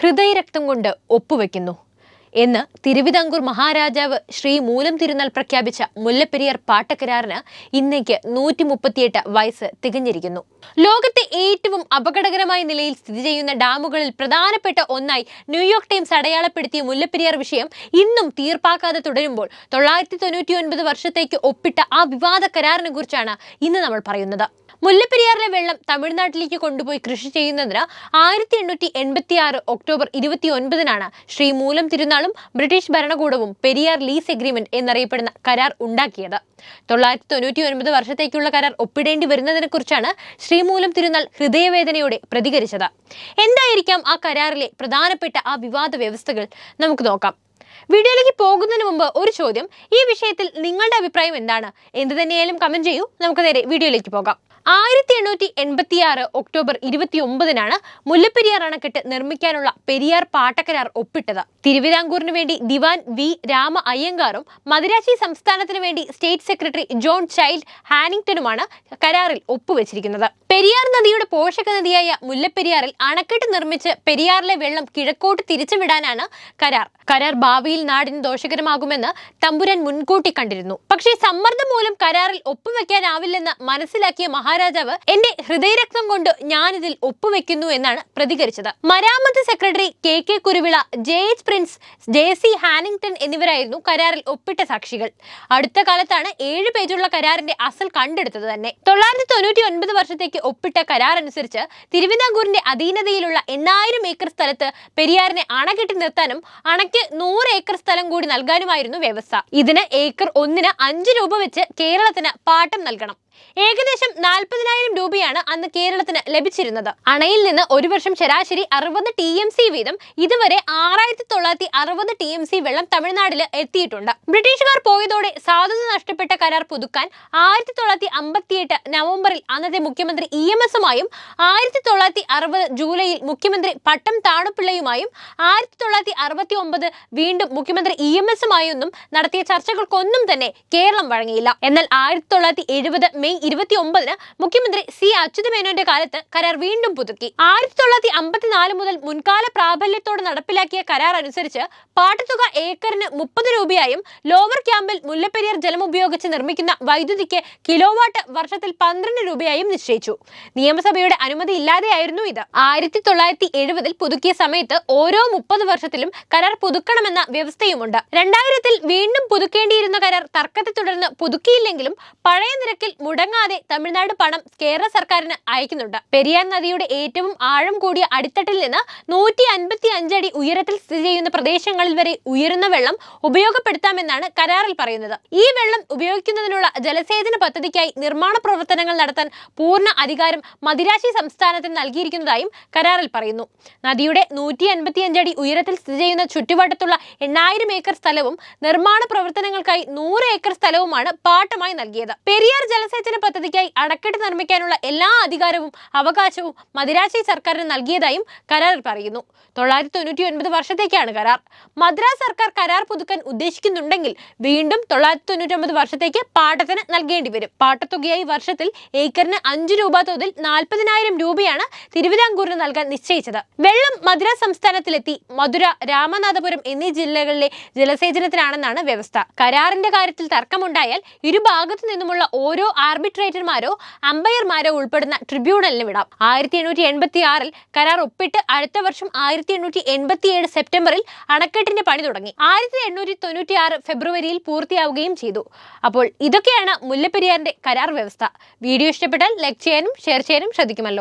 ഹൃദയരക്തം കൊണ്ട് ഒപ്പുവെക്കുന്നു എന്ന് തിരുവിതാംകൂർ മഹാരാജാവ് ശ്രീ മൂലം തിരുനാൾ പ്രഖ്യാപിച്ച മുല്ലപ്പെരിയാർ പാട്ടക്കരാറിന് ഇന്നേക്ക് 138 വയസ്സ് തികഞ്ഞിരിക്കുന്നു. ലോകത്തെ ഏറ്റവും അപകടകരമായ നിലയിൽ സ്ഥിതി ചെയ്യുന്ന ഡാമുകളിൽ പ്രധാനപ്പെട്ട ഒന്നായി ന്യൂയോർക്ക് ടൈംസ് അടയാളപ്പെടുത്തിയ മുല്ലപ്പെരിയാർ വിഷയം ഇന്നും തീർപ്പാക്കാതെ തുടരുമ്പോൾ 999 വർഷത്തേക്ക് ഒപ്പിട്ട ആ വിവാദ കരാറിനെ കുറിച്ചാണ് ഇന്ന് നമ്മൾ പറയുന്നത്. മുല്ലപ്പെരിയാറിലെ വെള്ളം തമിഴ്നാട്ടിലേക്ക് കൊണ്ടുപോയി കൃഷി ചെയ്യുന്നതിന് 1886 ഒക്ടോബർ 29-നാണ് ശ്രീ മൂലം തിരുനാളും ബ്രിട്ടീഷ് ഭരണകൂടവും പെരിയാർ ലീസ് എഗ്രിമെന്റ് എന്നറിയപ്പെടുന്ന കരാർ ഉണ്ടാക്കിയത്. 999 വർഷത്തേക്കുള്ള കരാർ ഒപ്പിടേണ്ടി വരുന്നതിനെ കുറിച്ചാണ് ശ്രീ മൂലം തിരുനാൾ ഹൃദയവേദനയോടെ പ്രതികരിച്ചത്. എന്തായിരിക്കാം ആ കരാറിലെ പ്രധാനപ്പെട്ട ആ വിവാദ വ്യവസ്ഥകൾ? നമുക്ക് നോക്കാം. വീഡിയോയിലേക്ക് പോകുന്നതിന് മുമ്പ് ഒരു ചോദ്യം, ഈ വിഷയത്തിൽ നിങ്ങളുടെ അഭിപ്രായം എന്താണ്? എന്ത് തന്നെയായാലും കമന്റ് ചെയ്യൂ. നമുക്ക് നേരെ വീഡിയോയിലേക്ക് പോകാം. 1886 ഒക്ടോബർ 29-നാണ് മുല്ലപ്പെരിയാർ അണക്കെട്ട് നിർമ്മിക്കാനുള്ള പെരിയാർ പാട്ടക്കരാർ ഒപ്പിട്ടത്. തിരുവിതാംകൂറിന് വേണ്ടി ദിവാൻ വി രാമ അയ്യങ്കാറും മദിരാശി സംസ്ഥാനത്തിന് വേണ്ടി സ്റ്റേറ്റ് സെക്രട്ടറി ജോൺ ചൈൽഡ് ഹാനിങ്ടണുമാണ് കരാറിൽ ഒപ്പുവെച്ചിരിക്കുന്നത്. പെരിയാർ നദിയുടെ പോഷക നദിയായ മുല്ലപ്പെരിയാറിൽ അണക്കെട്ട് നിർമ്മിച്ച് പെരിയാറിലെ വെള്ളം കിഴക്കോട്ട് തിരിച്ചുവിടാനാണ് കരാർ ഭാവിയിൽ നാടിന് ദോഷകരമാകുമെന്ന് തമ്പുരാൻ മുൻകൂട്ടി കണ്ടിരുന്നു. പക്ഷേ സമ്മർദ്ദം മൂലം കരാറിൽ ഒപ്പുവെക്കാനാവില്ലെന്ന് മനസ്സിലാക്കിയ മഹാരാജാവ് എന്റെ ഹൃദയരക്തം കൊണ്ട് ഞാനിതിൽ ഒപ്പുവെക്കുന്നു എന്നാണ് പ്രതികരിച്ചത്. മരാമത്ത് secretary K Kuruvila, JH Prince, JC Hannington എന്നിവരായിരുന്നു കരാറിൽ ഒപ്പിട്ട സാക്ഷികൾ. അടുത്ത കാലത്താണ് 7 പേജുള്ള കരാറിന്റെ അസൽ കണ്ടെടുത്തത് തന്നെ. 999 വർഷത്തേക്ക് ഒപ്പിട്ട കരാർ അനുസരിച്ച് തിരുവിതാംകൂറിന്റെ അധീനതയിലുള്ള 8000 ഏക്കർ സ്ഥലത്ത് പെരിയാറിനെ അണകെട്ടി നിർത്താനും അണയ്ക്ക് 100 ഏക്കർ സ്ഥലം കൂടി നൽകാനുമായിരുന്നു വ്യവസ്ഥ. ഇതിന് ഏക്കർ 1-ന് 5 രൂപ വെച്ച് കേരളത്തിന് പാട്ടം നൽകണം. ഏകദേശം 40,000 രൂപയാണ് അന്ന് കേരളത്തിന് ലഭിച്ചിരുന്നത്. അണയിൽ നിന്ന് ഒരു വർഷം ശരാശരി 60 TMC വീതം ഇതുവരെ 6960 TMC വെള്ളം തമിഴ്നാട്ടിൽ എത്തിയിട്ടുണ്ട്. ബ്രിട്ടീഷുകാർ പോയതോടെ സാധുത നഷ്ടപ്പെട്ട കരാർ പുതുക്കാൻ 1958 നവംബറിൽ അന്നത്തെ മുഖ്യമന്ത്രി EMSമായും 1960 ജൂലൈയിൽ മുഖ്യമന്ത്രി പട്ടം താണുപിള്ളയുമായും 1969 വീണ്ടും മുഖ്യമന്ത്രി EMSമായൊന്നും നടത്തിയ ചർച്ചകൾക്കൊന്നും തന്നെ കേരളം വഴങ്ങിയില്ല. എന്നാൽ 1970 മെയ് 29-ന് മുഖ്യമന്ത്രി C അച്യുതമേനോന്റെ കാലത്ത് കരാർ വീണ്ടും പുതുക്കി. 1954 മുതൽ മുൻകാല പ്രാബല്യത്തോടെ നടപ്പിലാക്കിയ കരാർ അനുസരിച്ച് പാട്ടത്തുക ഏക്കറിന് 30 രൂപയായും ലോവർ ക്യാമ്പിൽ മുല്ലപ്പെരിയാർ ജലം ഉപയോഗിച്ച് നിർമ്മിക്കുന്ന വൈദ്യുതിക്ക് കിലോവാട്ട് വർഷത്തിൽ 12 രൂപയായും നിശ്ചയിച്ചു. നിയമസഭയുടെ അനുമതി ഇല്ലാതെയായിരുന്നു ഇത്. 1970-ൽ പുതുക്കിയ സമയത്ത് ഓരോ 30 വർഷത്തിലും കരാർ പുതുക്കണമെന്ന വ്യവസ്ഥയുമുണ്ട്. 2000-ൽ വീണ്ടും പുതുക്കേണ്ടിയിരുന്ന കരാർ തർക്കത്തെ തുടർന്ന് പുതുക്കിയില്ലെങ്കിലും പഴയ നിരക്കിൽ മുടങ്ങാതെ തമിഴ്നാട് പണം കേരള സർക്കാരിന് അയക്കുന്നുണ്ട്. പെരിയാർ നദിയുടെ ഏറ്റവും ആഴം കൂടിയ അടിത്തട്ടിൽ നിന്ന് 155 അടി ഉയരത്തിൽ സ്ഥിതി ചെയ്യുന്ന പ്രദേശങ്ങളിൽ വരെ ഉയരുന്ന വെള്ളം ഉപയോഗപ്പെടുത്താമെന്നാണ് കരാറിൽ പറയുന്നത്. ഈ വെള്ളം ഉപയോഗിക്കുന്നതിനുള്ള ജലസേചന പദ്ധതിക്കായി നിർമ്മാണ പ്രവർത്തനങ്ങൾ നടത്താൻ പൂർണ്ണ അധികാരം മദിരാശി സംസ്ഥാനത്തിന് നൽകിയിരിക്കുന്നതായും കരാറിൽ പറയുന്നു. നദിയുടെ 155 അടി ഉയരത്തിൽ സ്ഥിതി ചെയ്യുന്ന ചുറ്റുവട്ടത്തുള്ള 8000 ഏക്കർ സ്ഥലവും നിർമ്മാണ പ്രവർത്തനങ്ങൾക്കായി 100 ഏക്കർ സ്ഥലവുമാണ് പാട്ടമായി നൽകിയത്. പെരിയാർ ജലസേചന പദ്ധതിക്കായി അണക്കെട്ട് നിർമ്മിക്കാനുള്ള എല്ലാ അധികാരവും അവകാശവും മദിരാശി സർക്കാരിന് നൽകിയതായും കരാറിൽ പറയുന്നു. 999 വർഷത്തേക്കാണ് കരാർ. മദ്രാസ് സർക്കാർ കരാർ പുതുക്കാൻ ഉദ്ദേശിക്കുന്നുണ്ടെങ്കിൽ വീണ്ടും 999 വർഷത്തേക്ക് പാട്ടത്തിന് നൽകേണ്ടി വരും. പാട്ടത്തുകയായി വർഷത്തിൽ ഏക്കറിന് 5 രൂപ തോതിൽ 40,000 രൂപയാണ് തിരുവിതാംകൂറിന് നൽകാൻ നിശ്ചയിച്ചത്. വെള്ളം മദ്രാസ് സംസ്ഥാനത്തിലെത്തി മധുര, രാമനാഥപുരം എന്നീ ജില്ലകളിലെ ജലസേചനത്തിനാണെന്നാണ് വ്യവസ്ഥ. കരാറിന്റെ കാര്യത്തിൽ തർക്കമുണ്ടായാൽ ഇരുഭാഗത്തു നിന്നുമുള്ള ഓരോ ആർബിട്രേറ്റർമാരോ അമ്പയർമാരോ ഉൾപ്പെടുന്ന ട്രിബ്യൂണലിന് വിടാം. 1886-ൽ കരാർ ഒപ്പിട്ട് അടുത്ത വർഷം 1887 സെപ്റ്റംബറിൽ അണക്കെട്ടിന്റെ പണി തുടങ്ങി. 1896 ഫെബ്രുവരിയിൽ പൂർത്തിയാവുകയും ചെയ്തു. അപ്പോൾ ഇതൊക്കെയാണ് മുല്ലപ്പെരിയാറിന്റെ കരാർ വ്യവസ്ഥ. വീഡിയോ ഇഷ്ടപ്പെട്ടാൽ ലൈക്ക് ചെയ്യാനും ഷെയർ ചെയ്യാനും ശ്രദ്ധിക്കുമല്ലോ.